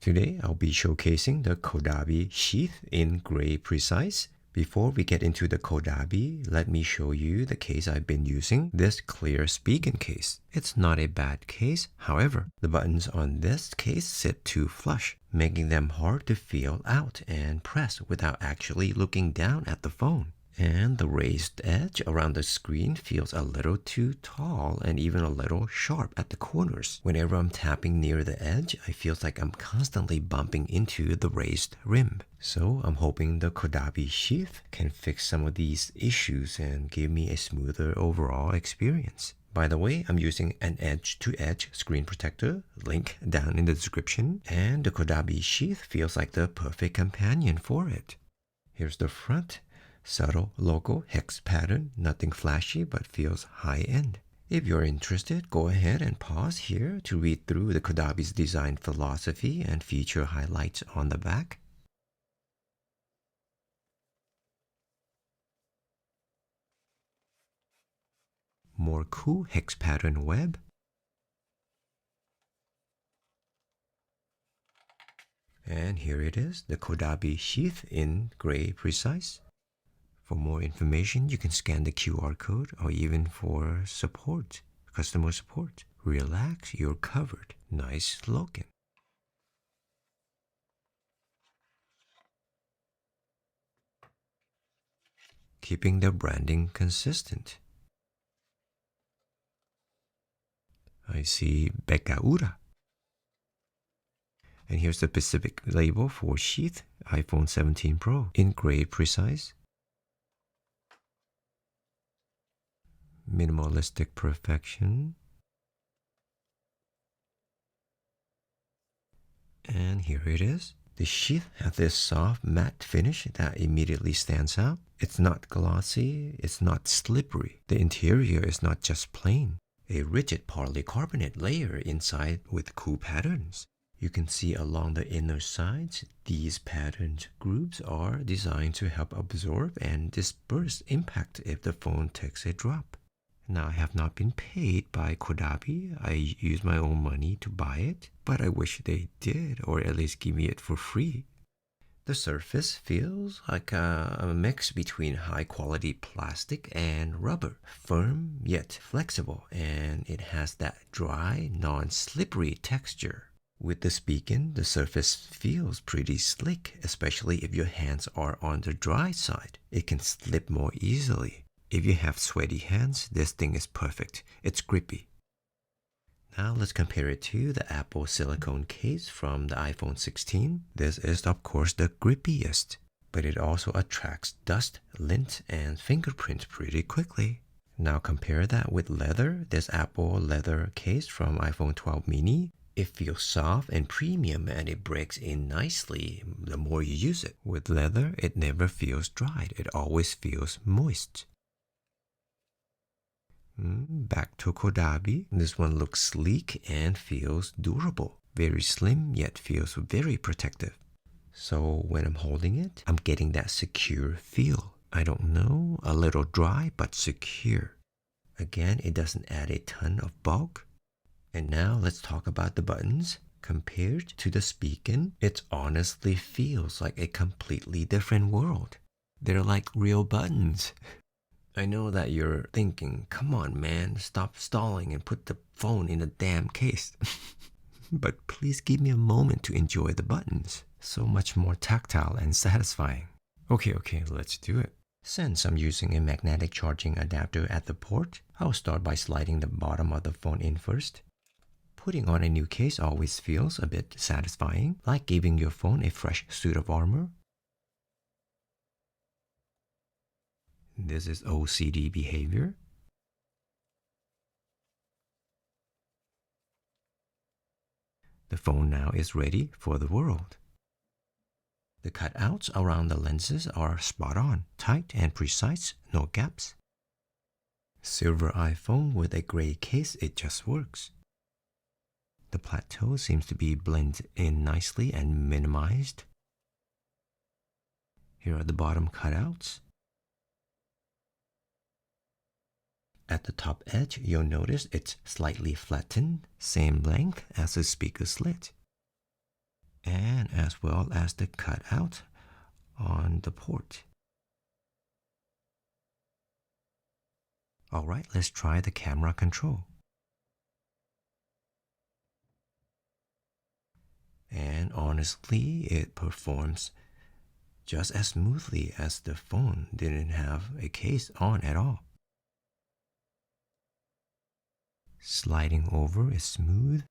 Today, I'll be showcasing the Caudabe Sheath in Gray Precise. Before we get into the Caudabe, let me show you the case I've been using, this clear Spigen case. It's not a bad case, however, the buttons on this case sit too flush, making them hard to feel out and press without actually looking down at the phone. And the raised edge around the screen feels a little too tall and even a little sharp at the corners. Whenever I'm tapping near the edge, I feel like I'm constantly bumping into the raised rim. So I'm hoping the Caudabe Sheath can fix some of these issues and give me a smoother overall experience. By the way, I'm using an edge-to-edge screen protector, link down in the description, and the Caudabe Sheath feels like the perfect companion for it. Here's the front. Subtle logo hex pattern, nothing flashy but feels high-end. If you're interested, go ahead and pause here to read through the Caudabe's design philosophy and feature highlights on the back. More cool hex pattern web. And here it is, the Caudabe Sheath in Gray Precise. For more information, you can scan the QR code, or even for support, customer support. Relax, you're covered. Nice slogan. Keeping the branding consistent. I see Bekaura. And here's the specific label for Sheath, iPhone 17 Pro in Gray Precise. Minimalistic perfection. And here it is. The sheath has this soft matte finish that immediately stands out. It's not glossy, it's not slippery. The interior is not just plain. A rigid polycarbonate layer inside with cool patterns. You can see along the inner sides, these patterned grooves are designed to help absorb and disperse impact if the phone takes a drop. Now, I have not been paid by Caudabe. I use my own money to buy it, but I wish they did, or at least give me it for free. The surface feels like a mix between high-quality plastic and rubber. Firm yet flexible, and it has that dry, non-slippery texture. With the Spigen, the surface feels pretty slick, especially if your hands are on the dry side. It can slip more easily. If you have sweaty hands, this thing is perfect. It's grippy. Now let's compare it to the Apple Silicone Case from the iPhone 16. This is of course the grippiest, but it also attracts dust, lint, and fingerprint pretty quickly. Now compare that with leather, this Apple leather case from iPhone 12 mini. It feels soft and premium, and it breaks in nicely the more you use it. With leather, it never feels dried. It always feels moist. Back to Caudabe. This one looks sleek and feels durable. Very slim, yet feels very protective. So when I'm holding it, I'm getting that secure feel. I don't know, a little dry but secure. Again, it doesn't add a ton of bulk. And now let's talk about the buttons. Compared to the Spigen, it honestly feels like a completely different world. They're like real buttons. I know that you're thinking, come on man, stop stalling and put the phone in a damn case. But please give me a moment to enjoy the buttons. So much more tactile and satisfying. Okay, let's do it. Since I'm using a magnetic charging adapter at the port, I'll start by sliding the bottom of the phone in first. Putting on a new case always feels a bit satisfying, like giving your phone a fresh suit of armor. This is OCD behavior. The phone now is ready for the world. The cutouts around the lenses are spot on, tight and precise, no gaps. Silver iPhone with a gray case, it just works. The plateau seems to be blended in nicely and minimized. Here are the bottom cutouts. At the top edge, you'll notice it's slightly flattened, same length as the speaker slit. as well as the cutout on the port. Alright, let's try the camera control. And honestly, it performs just as smoothly as the phone didn't have a case on at all. Sliding over is smooth.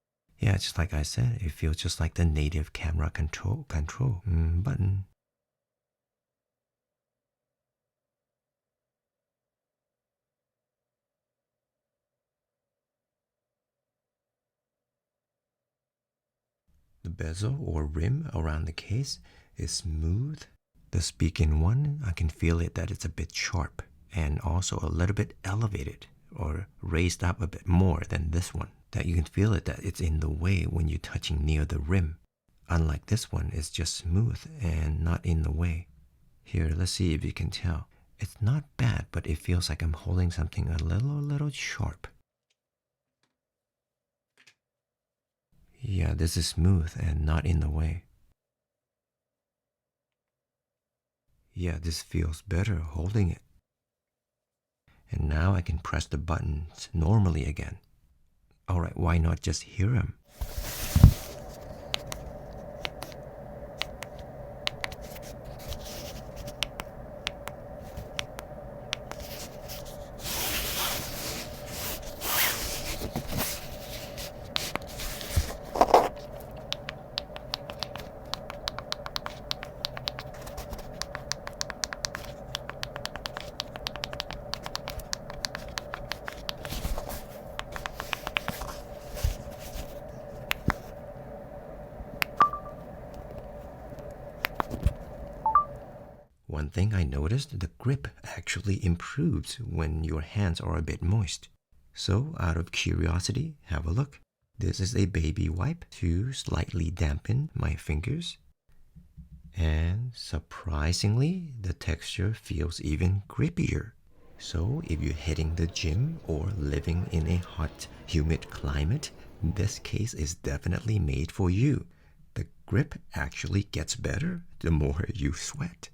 Yeah, just like I said, it feels just like the native camera control button. The bezel or rim around the case is smooth. The Spigen one, I can feel it that it's a bit sharp and also a little bit elevated or raised up a bit more than this one. That you can feel it that it's in the way when you're touching near the rim. Unlike this one, it's just smooth and not in the way. Here, let's see if you can tell. It's not bad, but it feels like I'm holding something a little sharp. Yeah, this is smooth and not in the way. Yeah, this feels better holding it. And now I can press the buttons normally again. Alright, why not just hear them? One thing I noticed, the grip actually improves when your hands are a bit moist. So, out of curiosity, have a look. This is a baby wipe to slightly dampen my fingers. And surprisingly, the texture feels even grippier. So, if you're hitting the gym or living in a hot, humid climate, this case is definitely made for you. The grip actually gets better the more you sweat.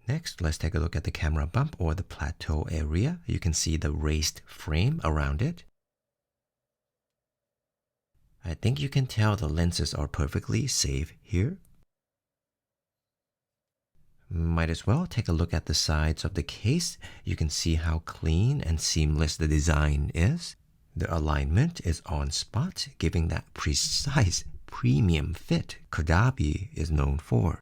Next, let's take a look at the camera bump or the plateau area. You can see the raised frame around it. I think you can tell the lenses are perfectly safe here. Might as well take a look at the sides of the case. You can see how clean and seamless the design is. The alignment is on spot, giving that precise premium fit Caudabe is known for.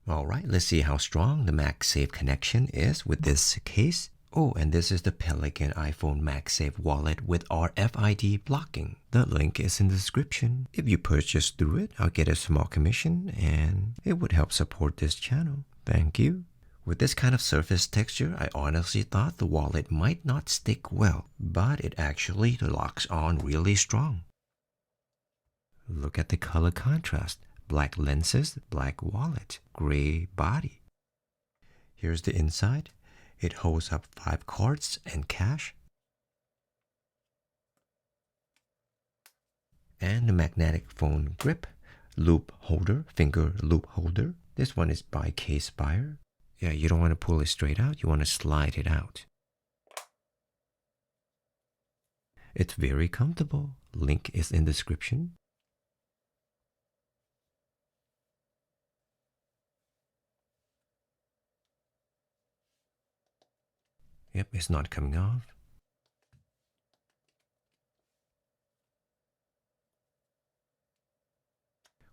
Alright, let's see how strong the MagSafe connection is with this case. Oh, and this is the Pelican iPhone MagSafe wallet with RFID blocking. The link is in the description. If you purchase through it, I'll get a small commission and it would help support this channel. Thank you. With this kind of surface texture, I honestly thought the wallet might not stick well, but it actually locks on really strong. Look at the color contrast. Black lenses, black wallet, gray body. Here's the inside. It holds up 5 cards and cash. And the magnetic phone grip, loop holder, finger loop holder. This one is by Case Buyer. Yeah, you don't want to pull it straight out, you want to slide it out. It's very comfortable. Link is in the description. Yep, it's not coming off.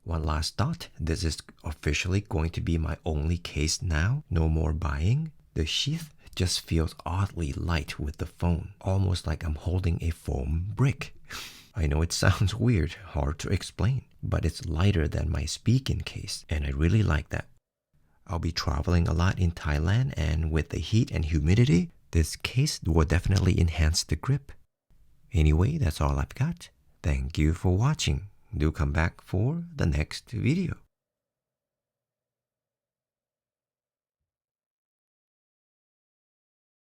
One last thought, this is officially going to be my only case now. No more buying. The sheath just feels oddly light with the phone, almost like I'm holding a foam brick. I know it sounds weird, hard to explain, but it's lighter than my Spigen case, and I really like that. I'll be traveling a lot in Thailand, and with the heat and humidity, this case will definitely enhance the grip. Anyway, that's all I've got. Thank you for watching. Do come back for the next video.